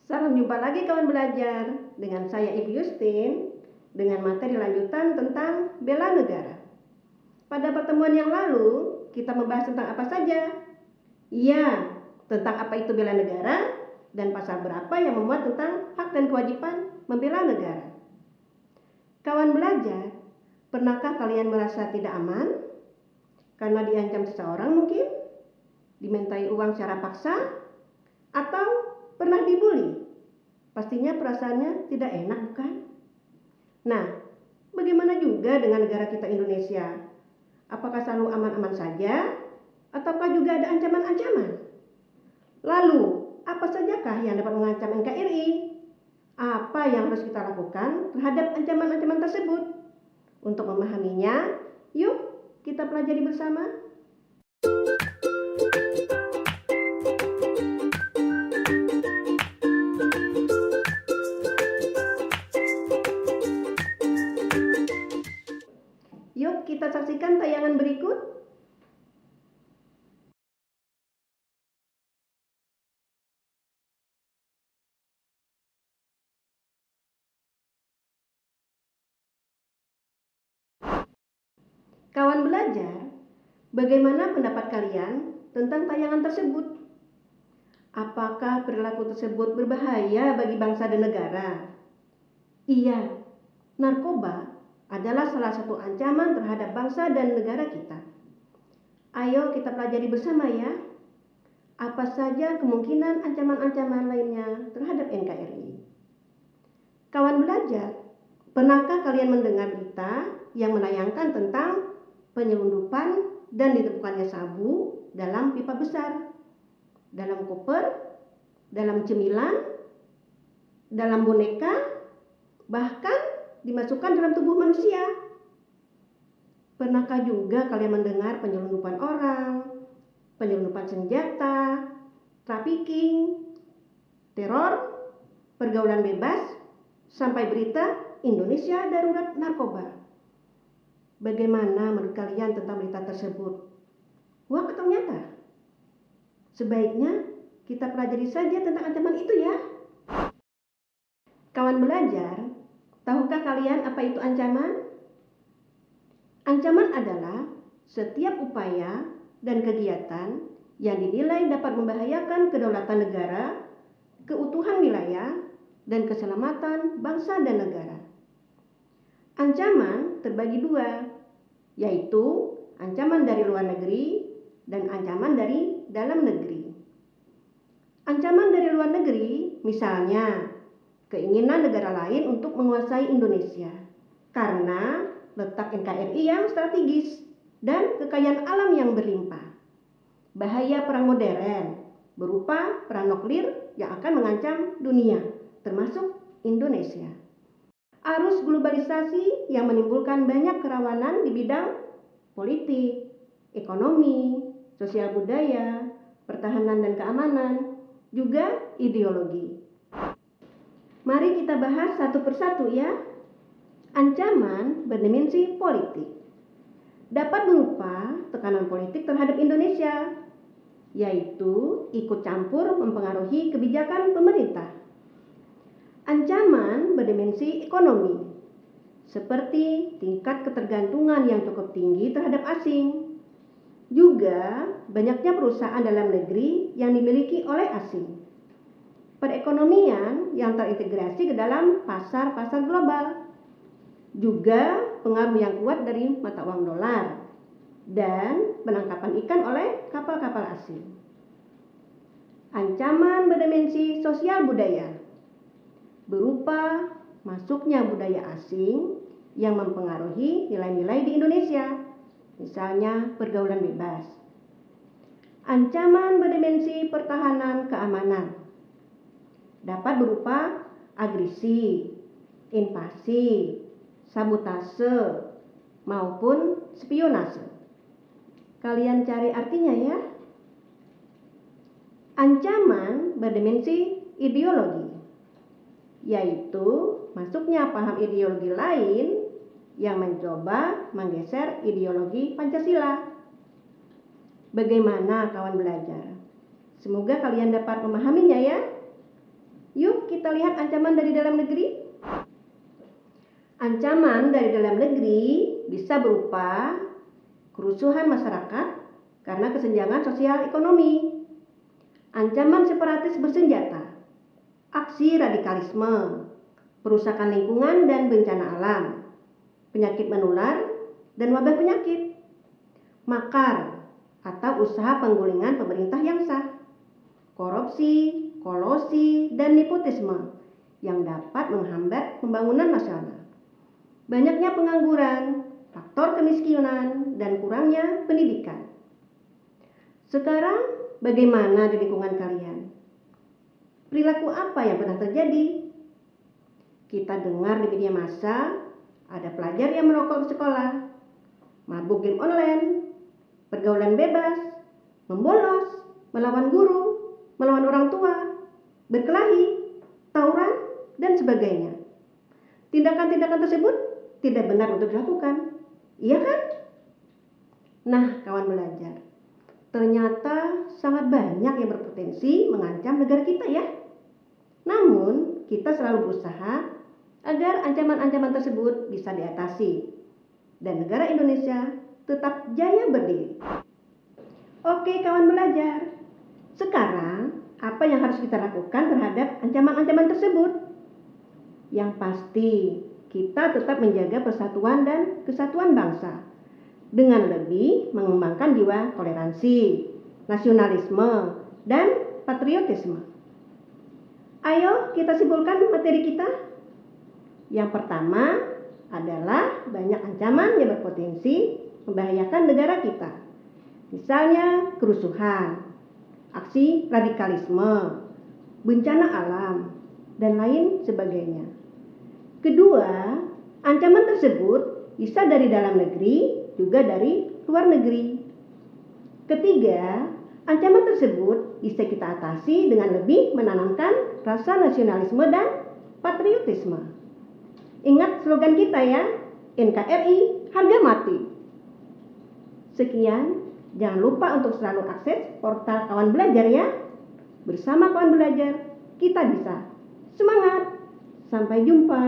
Salam jumpa lagi kawan belajar dengan saya Ibu Yustin dengan materi lanjutan tentang bela negara. Pada pertemuan yang lalu kita membahas tentang apa saja? Iya, tentang apa itu bela negara dan pasal berapa yang memuat tentang hak dan kewajiban membela negara. Kawan belajar, pernahkah kalian merasa tidak aman karena diancam seseorang mungkin? Dimintai uang secara paksa? Atau pernah dibully? Pastinya perasaannya tidak enak, bukan? Nah, bagaimana juga dengan negara kita Indonesia? Apakah selalu aman-aman saja? Ataukah juga ada ancaman-ancaman? Lalu, apa sajakah yang dapat mengancam NKRI? Apa yang harus kita lakukan terhadap ancaman-ancaman tersebut? Untuk memahaminya, yuk kita pelajari bersama. Yuk kita saksikan tayangan berikut. Kawan belajar, bagaimana pendapat kalian tentang tayangan tersebut? Apakah perilaku tersebut berbahaya bagi bangsa dan negara? Iya, narkoba adalah salah satu ancaman terhadap bangsa dan negara kita. Ayo kita pelajari bersama ya. Apa saja kemungkinan ancaman-ancaman lainnya terhadap NKRI? Kawan belajar, pernahkah kalian mendengar berita yang menayangkan tentang penyelundupan dan ditemukannya sabu dalam pipa besar, dalam koper, dalam cemilan, dalam boneka, bahkan dimasukkan dalam tubuh manusia? Pernahkah juga kalian mendengar penyelundupan orang, penyelundupan senjata, trafficking, teror, pergaulan bebas, sampai berita Indonesia darurat narkoba? Bagaimana menurut kalian tentang berita tersebut? Hoax atau nyata? Sebaiknya kita pelajari saja tentang ancaman itu ya. Kawan belajar, tahukah kalian apa itu ancaman? Ancaman adalah setiap upaya dan kegiatan yang dinilai dapat membahayakan kedaulatan negara, keutuhan wilayah, dan keselamatan bangsa dan negara. Ancaman terbagi dua, yaitu ancaman dari luar negeri dan ancaman dari dalam negeri. Ancaman dari luar negeri, misalnya keinginan negara lain untuk menguasai Indonesia karena letak NKRI yang strategis dan kekayaan alam yang berlimpah. Bahaya perang modern berupa perang nuklir yang akan mengancam dunia, termasuk Indonesia. Arus globalisasi yang menimbulkan banyak kerawanan di bidang politik, ekonomi, sosial budaya, pertahanan dan keamanan, juga ideologi. Mari kita bahas satu persatu ya. Ancaman berdimensi politik dapat berupa tekanan politik terhadap Indonesia, yaitu ikut campur mempengaruhi kebijakan pemerintah. Ancaman berdimensi ekonomi, seperti tingkat ketergantungan yang cukup tinggi terhadap asing. Juga banyaknya perusahaan dalam negeri yang dimiliki oleh asing. Perekonomian yang terintegrasi ke dalam pasar-pasar global. Juga pengaruh yang kuat dari mata uang dolar dan penangkapan ikan oleh kapal-kapal asing. Ancaman berdimensi sosial budaya berupa masuknya budaya asing yang mempengaruhi nilai-nilai di Indonesia, misalnya pergaulan bebas. Ancaman berdimensi pertahanan keamanan dapat berupa agresi, invasi, sabotase, maupun spionase. Kalian cari artinya ya. Ancaman berdimensi ideologi, yaitu masuknya paham ideologi lain yang mencoba menggeser ideologi Pancasila. Bagaimana kawan belajar? Semoga kalian dapat memahaminya ya. Yuk kita lihat ancaman dari dalam negeri. Ancaman dari dalam negeri bisa berupa kerusuhan masyarakat karena kesenjangan sosial ekonomi, ancaman separatis bersenjata, aksi radikalisme, perusakan lingkungan dan bencana alam, penyakit menular, dan wabah penyakit, makar atau usaha penggulingan pemerintah yang sah, korupsi, kolusi, dan nepotisme yang dapat menghambat pembangunan nasional, banyaknya pengangguran, faktor kemiskinan, dan kurangnya pendidikan. Sekarang, bagaimana di lingkungan kalian? Perilaku apa yang pernah terjadi? Kita dengar di media massa, ada pelajar yang merokok di sekolah, mabuk game online, pergaulan bebas, membolos, melawan guru, melawan orang tua, berkelahi, tawuran, dan sebagainya. Tindakan-tindakan tersebut tidak benar untuk dilakukan, iya kan? Nah, kawan belajar, ternyata sangat banyak yang berpotensi mengancam negara kita ya. Namun, kita selalu berusaha agar ancaman-ancaman tersebut bisa diatasi dan negara Indonesia tetap jaya berdiri. Oke kawan belajar, sekarang apa yang harus kita lakukan terhadap ancaman-ancaman tersebut? Yang pasti, kita tetap menjaga persatuan dan kesatuan bangsa dengan lebih mengembangkan jiwa toleransi, nasionalisme, dan patriotisme. Ayo kita simpulkan materi kita. Yang pertama adalah banyak ancaman yang berpotensi membahayakan negara kita. Misalnya kerusuhan, aksi radikalisme, bencana alam, dan lain sebagainya. Kedua, ancaman tersebut bisa dari dalam negeri, juga dari luar negeri. Ketiga, ancaman tersebut bisa kita atasi dengan lebih menanamkan rasa nasionalisme dan patriotisme. Ingat slogan kita ya, NKRI harga mati. Sekian, jangan lupa untuk selalu akses portal kawan belajar ya. Bersama kawan belajar, kita bisa. Semangat, sampai jumpa.